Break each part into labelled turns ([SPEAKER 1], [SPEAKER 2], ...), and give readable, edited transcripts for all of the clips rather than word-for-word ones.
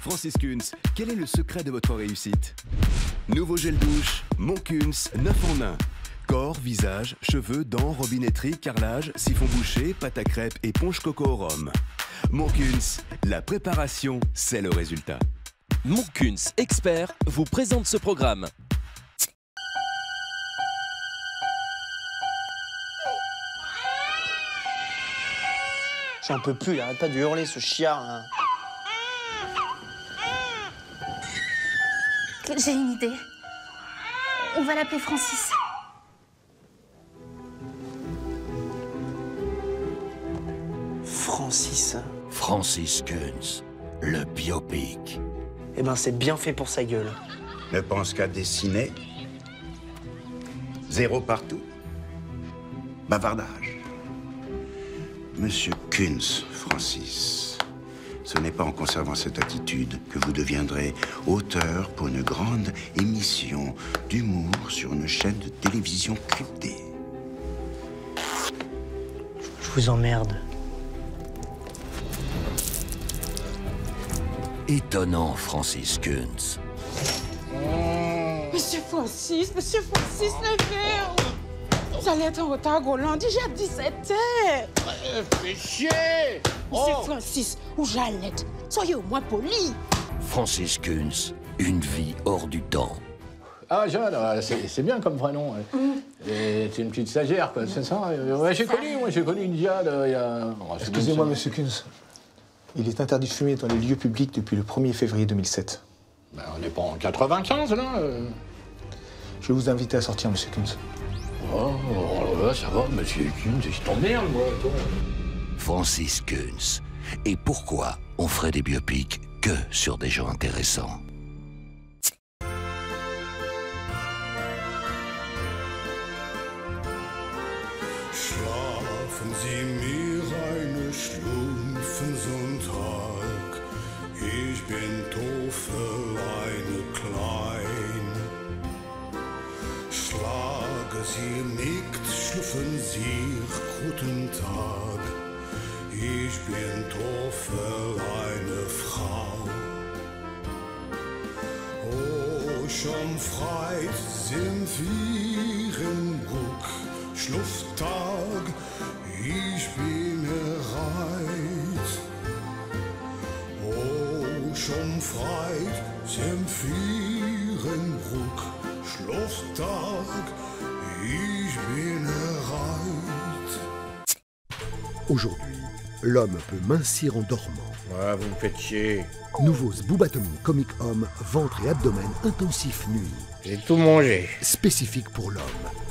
[SPEAKER 1] Francis Kunz, quel est le secret de votre réussite? Nouveau gel douche, Monkunz, 9 en 1. Corps, visage, cheveux, dents, robinetterie, carrelage, siphon bouché, pâte à crêpes, éponge coco au rhum. Monkunz, la préparation, c'est le résultat.
[SPEAKER 2] Monkunz, expert, vous présente ce programme.
[SPEAKER 3] J'en peux plus, il arrête pas de hurler, ce chiard. Hein.
[SPEAKER 4] J'ai une idée. On va l'appeler Francis.
[SPEAKER 3] Francis.
[SPEAKER 5] Francis Kunz, le biopic.
[SPEAKER 3] Eh ben, c'est bien fait pour sa gueule.
[SPEAKER 6] Ne pense qu'à dessiner. Zéro partout. Bavardage. Monsieur Kunz, Francis, ce n'est pas en conservant cette attitude que vous deviendrez auteur pour une grande émission d'humour sur une chaîne de télévision cryptée.
[SPEAKER 3] Je vous emmerde.
[SPEAKER 5] Étonnant, Francis Kunz.
[SPEAKER 7] Monsieur Francis, levez. Vous allez être en retard, Roland, déjà 17h.
[SPEAKER 8] Fais chier!
[SPEAKER 7] Monsieur Francis, où j'allais? Soyez au moins poli.
[SPEAKER 5] Francis Kunz, une vie hors du temps.
[SPEAKER 8] Ah, Jeanne, c'est bien comme prénom. C'est une petite stagiaire, quoi, c'est ça? Ouais, j'ai connu une Diane il y a...
[SPEAKER 9] Excusez-moi, monsieur Kunz. Il est interdit de fumer dans les lieux publics depuis le 1er février 2007.
[SPEAKER 8] Ben, on n'est pas en 95, là.
[SPEAKER 9] Je vais vous inviter à sortir, monsieur Kunz.
[SPEAKER 8] Oh, ça va, monsieur Kunz, je t'emmerde, moi, toi.
[SPEAKER 5] Francis Kunz. Et pourquoi on ferait des biopics que sur des gens intéressants?
[SPEAKER 10] Schlafen Sie mir eine Schlumpfensonntag. Ich bin Toffeleine klein. Schlage Sie nicht, schluffen Sie guten Tag. Ich bin Toffeleine Frau. Oh, schon freit sind wir im Ruck. Schlufftag, ich bin bereit. Oh, schon freit sind wir im Ruck. Schlufftag, ich bin bereit.
[SPEAKER 11] Aujourd'hui, l'homme peut mincir en dormant.
[SPEAKER 8] Ouais, vous me faites chier.
[SPEAKER 11] Nouveau Sboubatomine Comic Homme, ventre et abdomen intensif nuit.
[SPEAKER 8] J'ai tout mangé.
[SPEAKER 11] Spécifique pour l'homme.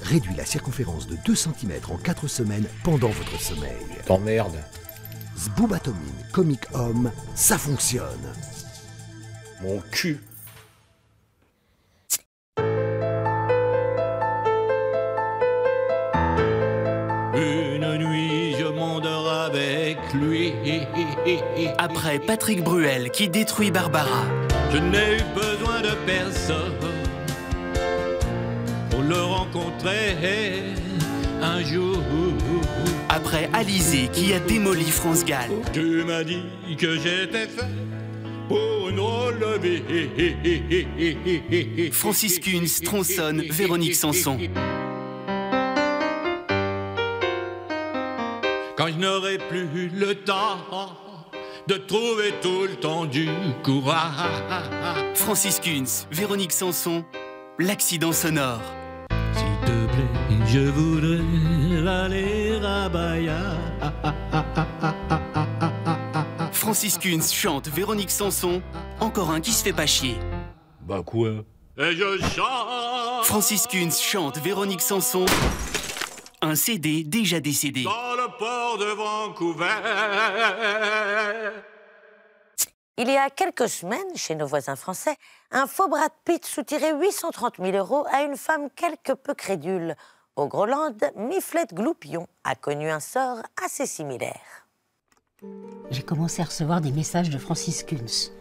[SPEAKER 11] Réduit la circonférence de 2 cm en 4 semaines pendant votre sommeil.
[SPEAKER 8] T'emmerde.
[SPEAKER 11] Sboubatomine Comic Homme, ça fonctionne.
[SPEAKER 8] Mon cul.
[SPEAKER 12] Une nuit, je m'endors avec lui.
[SPEAKER 2] Après Patrick Bruel qui détruit Barbara.
[SPEAKER 12] Je n'ai eu besoin de personne pour le rencontrer un jour.
[SPEAKER 2] Après Alizé qui a démoli France Gall.
[SPEAKER 12] Tu m'as dit que j'étais fait pour une drôle de vie.
[SPEAKER 2] Francis Kunz tronçonne Véronique Sanson.
[SPEAKER 12] Quand je n'aurai plus le temps de trouver tout le temps du courage.
[SPEAKER 2] Francis Kunz, Véronique Sanson, l'accident sonore.
[SPEAKER 12] S'il te plaît, je voudrais aller à Bahia.
[SPEAKER 2] Francis Kunz chante Véronique Sanson, encore un qui se fait pas chier.
[SPEAKER 8] Bah quoi?
[SPEAKER 12] Et je chante.
[SPEAKER 2] Francis Kunz chante Véronique Sanson, un CD déjà décédé.
[SPEAKER 12] Dans le port de Vancouver.
[SPEAKER 13] Il y a quelques semaines, chez nos voisins français, un faux Brad Pitt soutirait 830 000 € à une femme quelque peu crédule. Au Groenland, Miflette Gloupion a connu un sort assez similaire.
[SPEAKER 14] J'ai commencé à recevoir des messages de Francis Kunz.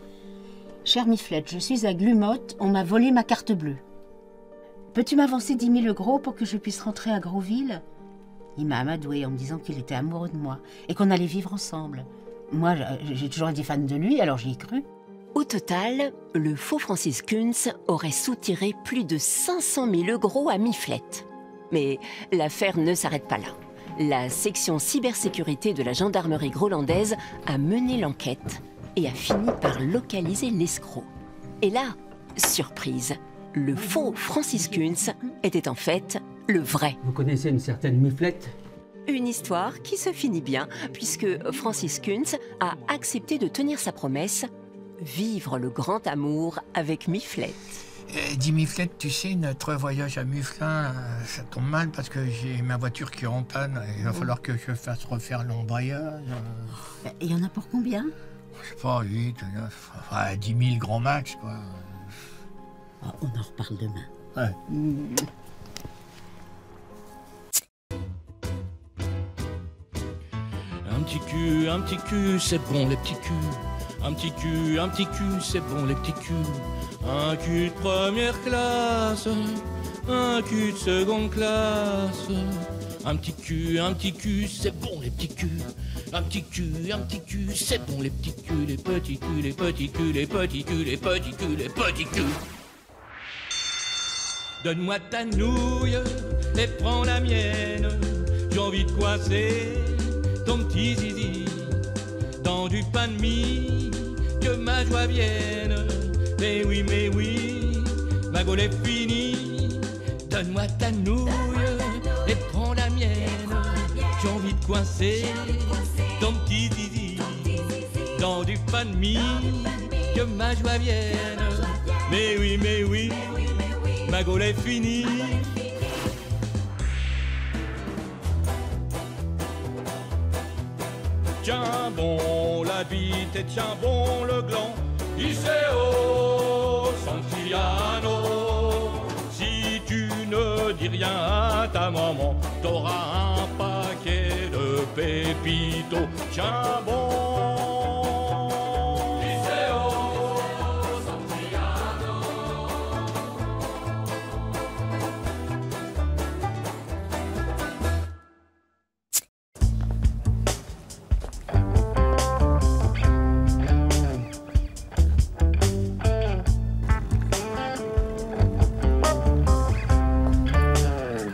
[SPEAKER 14] Cher Miflette, je suis à Glumotte, on m'a volé ma carte bleue. Peux-tu m'avancer 10 000 € pour que je puisse rentrer à Grosville? Il m'a amadoué en me disant qu'il était amoureux de moi et qu'on allait vivre ensemble. Moi, j'ai toujours été fan de lui, alors j'y ai cru.
[SPEAKER 15] Au total, le faux Francis Kunz aurait soutiré plus de 500 000 € à Miflette. Mais l'affaire ne s'arrête pas là. La section cybersécurité de la gendarmerie grolandaise a mené l'enquête et a fini par localiser l'escroc. Et là, surprise, le faux Francis Kunz était en fait le vrai.
[SPEAKER 16] Vous connaissez une certaine Miflette?
[SPEAKER 15] Une histoire qui se finit bien, puisque Francis Kunz a accepté de tenir sa promesse, vivre le grand amour avec Miflette.
[SPEAKER 17] Dis Miflette, tu sais, notre voyage à Muflin, ça tombe mal parce que j'ai ma voiture qui est en panne. Il va falloir que je fasse refaire l'embrayage.
[SPEAKER 14] Il y en a pour combien?
[SPEAKER 17] Je sais pas, 8, 9, enfin 10 000 grand max, quoi.
[SPEAKER 14] Oh, on en reparle demain.
[SPEAKER 17] Ouais.
[SPEAKER 12] Un petit cul, c'est bon les petits culs. Un petit cul, c'est bon les petits culs. Un cul de première classe, un cul de seconde classe. Un petit cul, c'est bon les petits culs. Un petit cul, c'est bon les petits culs, les petits culs, les petits culs, les petits culs, les petits culs, les petits culs. Donne-moi ta nouille et prends la mienne. J'ai envie de coincer ton petit zizi dans du pain de mie, que ma joie vienne. Mais oui, ma gaule est finie. Donne-moi ta nouille et prends la mienne. J'ai envie de coincer ton petit zizi dans du pain de mie, que ma joie vienne. Mais oui, ma gaule est finie. Tiens bon la bite et tiens bon le gland. Iseo Santillano. Si tu ne dis rien à ta maman, t'auras un paquet de pépitos. Tiens bon. Iseo Santillano.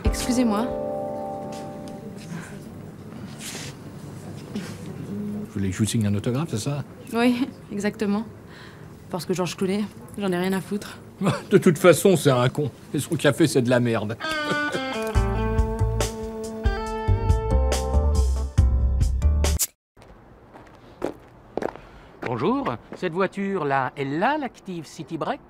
[SPEAKER 18] Excusez-moi.
[SPEAKER 8] Vous voulez que je vous signe un autographe, c'est ça?
[SPEAKER 18] Oui, exactement. Parce que Georges Clooney, j'en ai rien à foutre.
[SPEAKER 8] De toute façon, c'est un con. Et son café, c'est de la merde.
[SPEAKER 19] Bonjour, cette voiture-là, elle a l'Active City Break?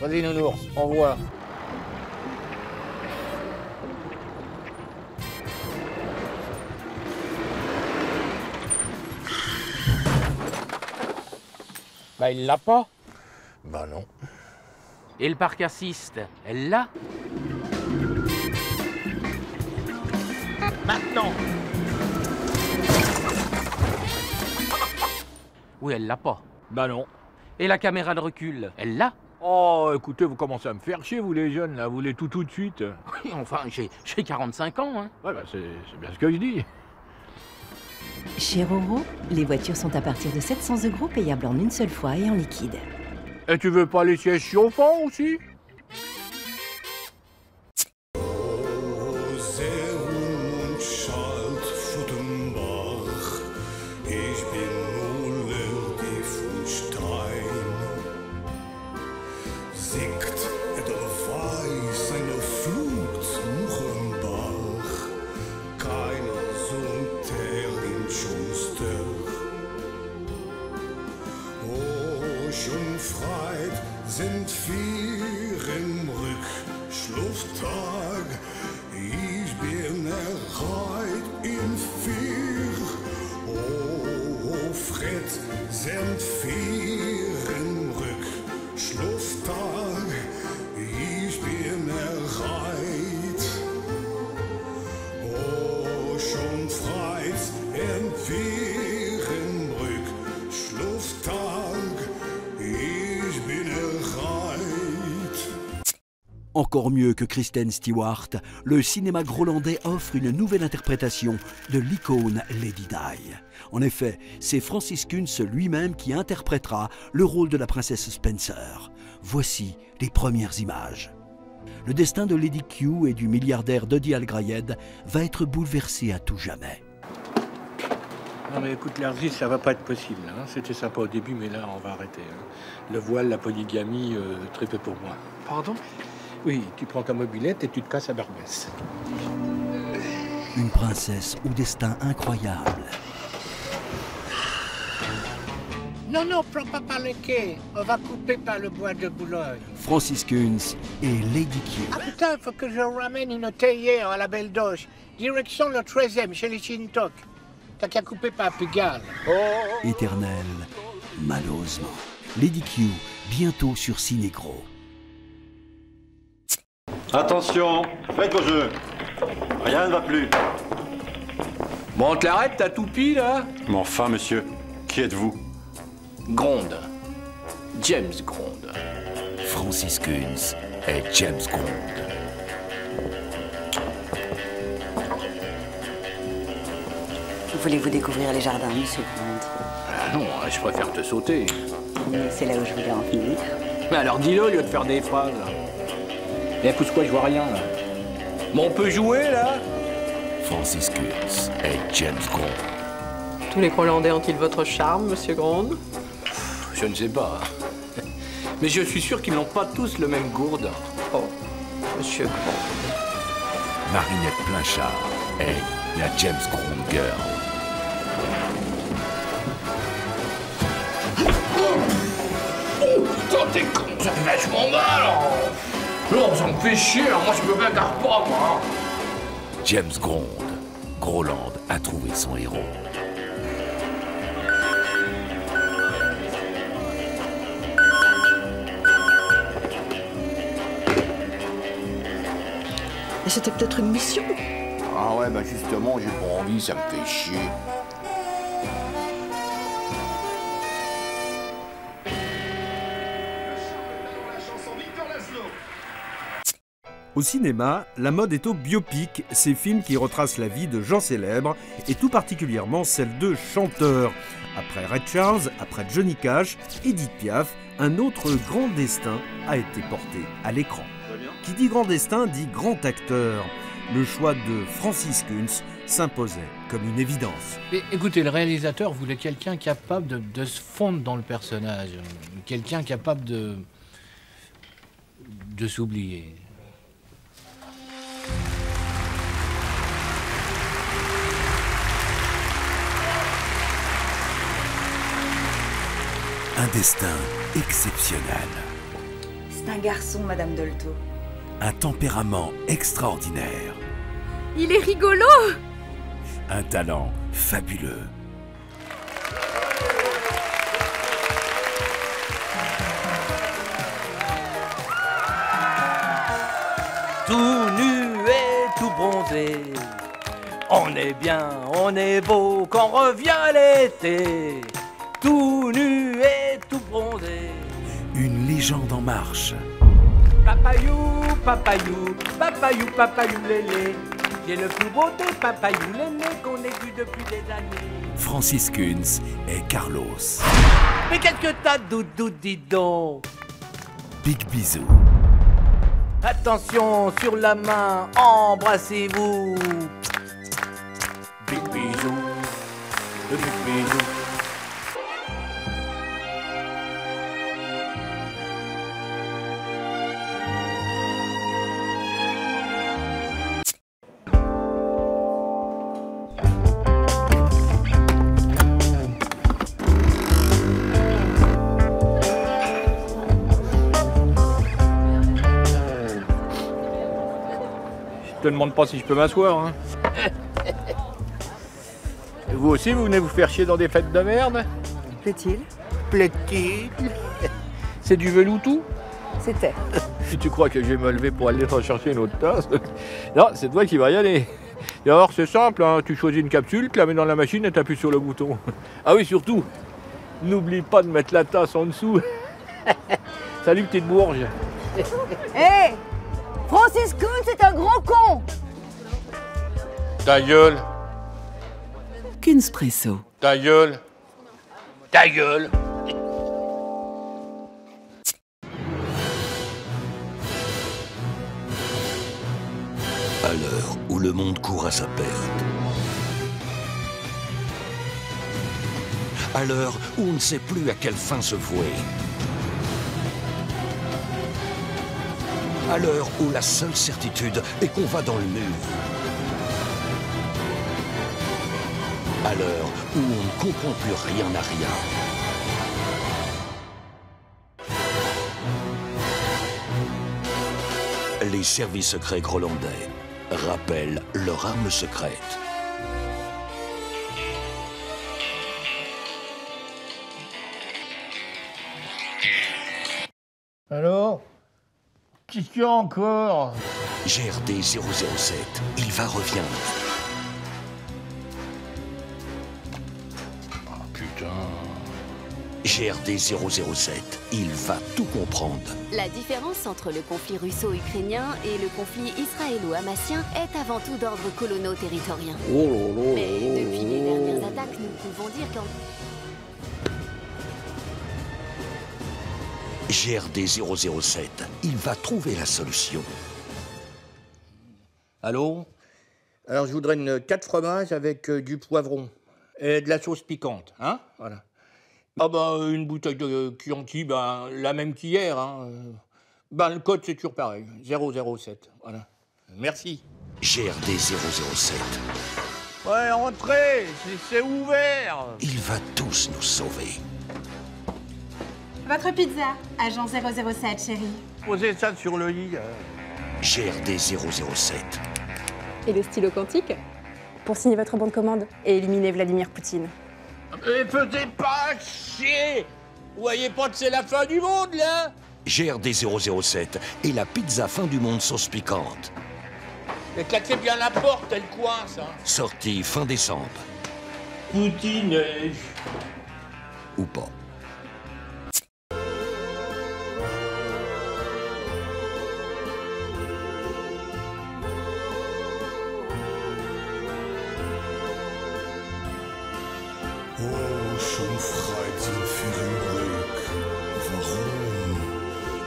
[SPEAKER 8] Vas-y, nounours, envoie.
[SPEAKER 19] Bah, il l'a pas.
[SPEAKER 8] Bah non.
[SPEAKER 19] Et le parc assist, elle l'a? Maintenant. Oui, elle l'a pas.
[SPEAKER 8] Bah non.
[SPEAKER 19] Et la caméra de recul, elle l'a?
[SPEAKER 8] Oh, écoutez, vous commencez à me faire chier, vous les jeunes, là. Vous voulez tout de suite.
[SPEAKER 19] Oui, enfin, j'ai 45 ans, hein.
[SPEAKER 8] Ouais, bah c'est bien ce que je dis.
[SPEAKER 20] Chez Roro, les voitures sont à partir de 700 € payables en une seule fois et en liquide.
[SPEAKER 8] Et tu veux pas les sièges chauffants aussi?
[SPEAKER 10] Sind vier im Rückschlufttag. Ich bin erreit in vier. Oh, Fred, sind vier im Rückschlufttag. Ich bin erreit. Oh, schon freit in vier im Rückschlufttag. Ich bin erreit.
[SPEAKER 11] Encore mieux que Kristen Stewart, le cinéma grolandais offre une nouvelle interprétation de l'icône Lady Di. En effet, c'est Francis Kunz lui-même qui interprétera le rôle de la princesse Spencer. Voici les premières images. Le destin de Lady Q et du milliardaire Dodi Al-Grayed va être bouleversé à tout jamais.
[SPEAKER 17] Non mais écoute, Larry, ça va pas être possible. Hein. C'était sympa au début, mais là, on va arrêter. Hein. Le voile, la polygamie, très peu pour moi.
[SPEAKER 3] Pardon?
[SPEAKER 17] Oui, tu prends ta mobilette et tu te casses à Barbès.
[SPEAKER 11] Une princesse au destin incroyable.
[SPEAKER 17] Non, non, prends pas par le quai. On va couper par le bois de Boulogne.
[SPEAKER 11] Francis Kunz et Lady Q.
[SPEAKER 17] Ah putain, il faut que je ramène une théière à la Belle Doge. Direction le 13e, chez les Chintok. T'as qu'à couper par Pigalle. Oh.
[SPEAKER 11] Éternel, malheureusement. Lady Q, bientôt sur Cinégro.
[SPEAKER 21] Attention, faites vos jeux. Rien ne va plus.
[SPEAKER 17] Bon, on te l'arrête, t'as toupie, là?
[SPEAKER 21] Mais enfin, monsieur, qui êtes-vous?
[SPEAKER 17] Gronde. James Gronde.
[SPEAKER 5] Francis Kunz est James Gronde.
[SPEAKER 22] Voulez-vous découvrir les jardins, monsieur Gronde?
[SPEAKER 17] Ah non, je préfère te sauter.
[SPEAKER 22] C'est là où je voulais en venir.
[SPEAKER 17] Mais alors dis-le au lieu de faire des phrases. Eh, pousse-quoi, je vois rien, là. Bon, on peut jouer, là?
[SPEAKER 5] Francis Kunz est James Gronde.
[SPEAKER 23] Tous les Grolandais ont-ils votre charme, monsieur Gronde?
[SPEAKER 17] Je ne sais pas. Mais je suis sûr qu'ils n'ont pas tous le même gourde.
[SPEAKER 23] Oh, monsieur Gronde.
[SPEAKER 5] Marinette Blanchard est la James Gronde Girl.
[SPEAKER 17] Oh putain, t'es con, ça fait vachement mal. Non, ça me fait chier, moi je me bagarre pas, moi.
[SPEAKER 5] James Gronde. Groland a trouvé son héros.
[SPEAKER 23] Et c'était peut-être une mission.
[SPEAKER 24] Ah ouais, bah justement, j'ai pas envie, ça me fait chier.
[SPEAKER 25] Au cinéma, la mode est au biopic, ces films qui retracent la vie de gens célèbres, et tout particulièrement celle de chanteurs. Après Ray Charles, après Johnny Cash, Edith Piaf, un autre grand destin a été porté à l'écran. Qui dit grand destin dit grand acteur. Le choix de Francis Kunz s'imposait comme une évidence.
[SPEAKER 17] Et, écoutez, le réalisateur voulait quelqu'un capable de se fondre dans le personnage, quelqu'un capable de s'oublier.
[SPEAKER 5] Un destin exceptionnel.
[SPEAKER 22] C'est un garçon, Madame Dolto.
[SPEAKER 5] Un tempérament extraordinaire.
[SPEAKER 18] Il est rigolo!
[SPEAKER 5] Un talent fabuleux.
[SPEAKER 12] Tout nu et tout bronzé, on est bien, on est beau quand revient l'été. Tout nu et tout bronzé.
[SPEAKER 5] Une légende en marche.
[SPEAKER 12] Papayou, papayou, papayou, papayou, lélé. J'ai le plus beau des papayou, lélé qu'on ait vu depuis des années.
[SPEAKER 5] Francis Kunz et Carlos.
[SPEAKER 12] Mais qu'est-ce que t'as, doudou, dis donc?
[SPEAKER 5] Big bisou.
[SPEAKER 12] Attention sur la main, embrassez-vous.
[SPEAKER 17] Big bisou, le big bisou. Je te demande pas si je peux m'asseoir. Hein. Et vous aussi, vous venez vous faire chier dans des fêtes de merde?
[SPEAKER 22] Plaît-il?
[SPEAKER 17] Plaît-il? C'est du veloutou?
[SPEAKER 22] C'était.
[SPEAKER 17] Si tu crois que je vais me lever pour aller chercher une autre tasse, non, c'est toi qui vas y aller. Et alors, c'est simple, hein, tu choisis une capsule, tu la mets dans la machine et tu appuies sur le bouton. Ah oui, surtout, n'oublie pas de mettre la tasse en dessous. Salut, petite bourge.
[SPEAKER 22] Hé! Francis Kuhn, c'est un gros con.
[SPEAKER 17] Ta gueule.
[SPEAKER 11] Kunspresso.
[SPEAKER 17] Ta gueule. Ta gueule.
[SPEAKER 5] À l'heure où le monde court à sa perte, à l'heure où on ne sait plus à quelle fin se vouer, à l'heure où la seule certitude est qu'on va dans le mur, à l'heure où on ne comprend plus rien à rien, les services secrets grolandais rappellent leur arme secrète.
[SPEAKER 8] Alors? Qu'est-ce qu'il y a encore?
[SPEAKER 5] GRD 007, il va reviendre.
[SPEAKER 8] Oh putain.
[SPEAKER 5] GRD 007, il va tout comprendre.
[SPEAKER 1] La différence entre le conflit russo-ukrainien et le conflit israélo-hamassien est avant tout d'ordre colono-territorien. Mais depuis les dernières attaques, nous pouvons dire qu'en...
[SPEAKER 5] GRD 007, il va trouver la solution.
[SPEAKER 8] Allô? Alors je voudrais une 4 fromages avec du poivron et de la sauce piquante, hein? Voilà. Ah bah une bouteille de Chianti, bah, la même qu'hier, hein. Bah le code c'est toujours pareil, 007, voilà. Merci.
[SPEAKER 5] GRD 007.
[SPEAKER 8] Ouais, entrez, c'est ouvert.
[SPEAKER 5] Il va tous nous sauver.
[SPEAKER 4] Votre pizza, agent 007, chérie.
[SPEAKER 8] Posez ça sur le lit.
[SPEAKER 5] GRD 007.
[SPEAKER 18] Et le stylo quantique pour signer votre bon de commande et éliminer Vladimir Poutine.
[SPEAKER 8] Mais faisez pas chier! Vous voyez pas que c'est la fin du monde, là?
[SPEAKER 5] GRD 007 et la pizza fin du monde sauce piquante.
[SPEAKER 8] Mais claquez bien la porte, elle coince, hein.
[SPEAKER 5] Sortie fin décembre.
[SPEAKER 8] Poutine...
[SPEAKER 5] Ou pas.
[SPEAKER 10] Oh, schon freit sind für den Glück. Warum?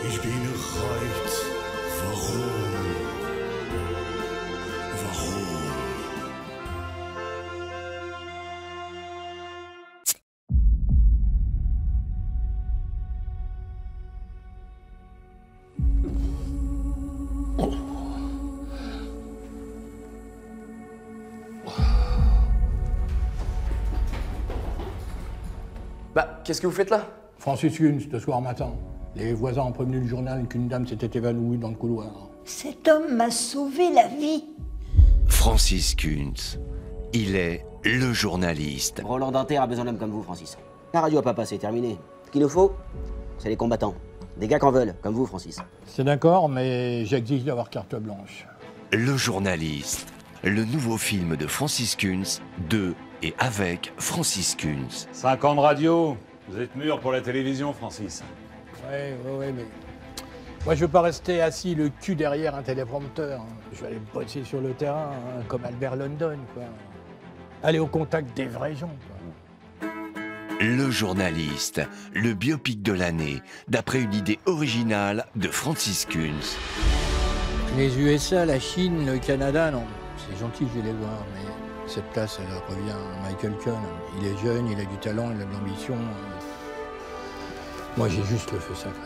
[SPEAKER 10] Ich bin erreicht. Warum? Warum?
[SPEAKER 3] Bah, qu'est-ce que vous faites là?
[SPEAKER 8] Francis Kuhn, ce soir matin. Les voisins ont prévenu le journal qu'une dame s'était évanouie dans le couloir.
[SPEAKER 6] Cet homme m'a sauvé la vie.
[SPEAKER 5] Francis Kuhn, il est le journaliste.
[SPEAKER 3] Roland Dentaire a besoin d'hommes comme vous, Francis. La radio à papa, c'est terminé. Ce qu'il nous faut, c'est les combattants. Des gars qu'en veulent, comme vous, Francis.
[SPEAKER 8] C'est d'accord, mais j'exige d'avoir carte blanche.
[SPEAKER 5] Le journaliste, le nouveau film de Francis Kuhn, de et avec Francis Kuhn.
[SPEAKER 21] 5 ans de radio, vous êtes mûr pour la télévision, Francis.
[SPEAKER 8] Ouais, mais... Moi, je veux pas rester assis le cul derrière un téléprompteur. Je vais aller bosser sur le terrain, hein, comme Albert London, quoi. Aller au contact des vrais gens, quoi.
[SPEAKER 5] Le journaliste, le biopic de l'année, d'après une idée originale de Francis Kuhn.
[SPEAKER 8] Les USA, la Chine, le Canada, non. C'est gentil, je vais les voir, mais cette place, elle revient à Michael Cohn. Il est jeune, il a du talent, il a de l'ambition. Moi, j'ai juste le feu sacré.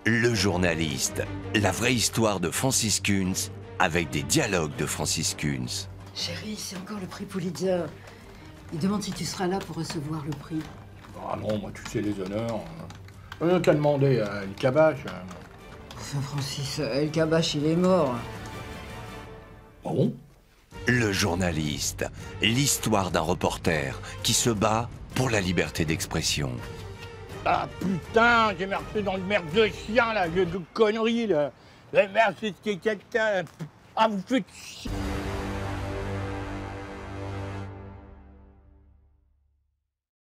[SPEAKER 5] Le journaliste, la vraie histoire de Francis Kuhn, avec des dialogues de Francis Kuhn.
[SPEAKER 14] Chérie, c'est encore le prix Pulitzer. Il demande si tu seras là pour recevoir le prix.
[SPEAKER 8] Ah non, moi, tu sais les honneurs. On n'a qu'à demander à El Kabbach.
[SPEAKER 14] Enfin, Francis, El Kabbach, il est mort.
[SPEAKER 8] Bon.
[SPEAKER 5] Le journaliste, l'histoire d'un reporter qui se bat pour la liberté d'expression.
[SPEAKER 8] Ah putain, j'ai marché dans le merde de chien, là, de conneries, là. J'ai marché de quelqu'un. Ah, vous faites chier.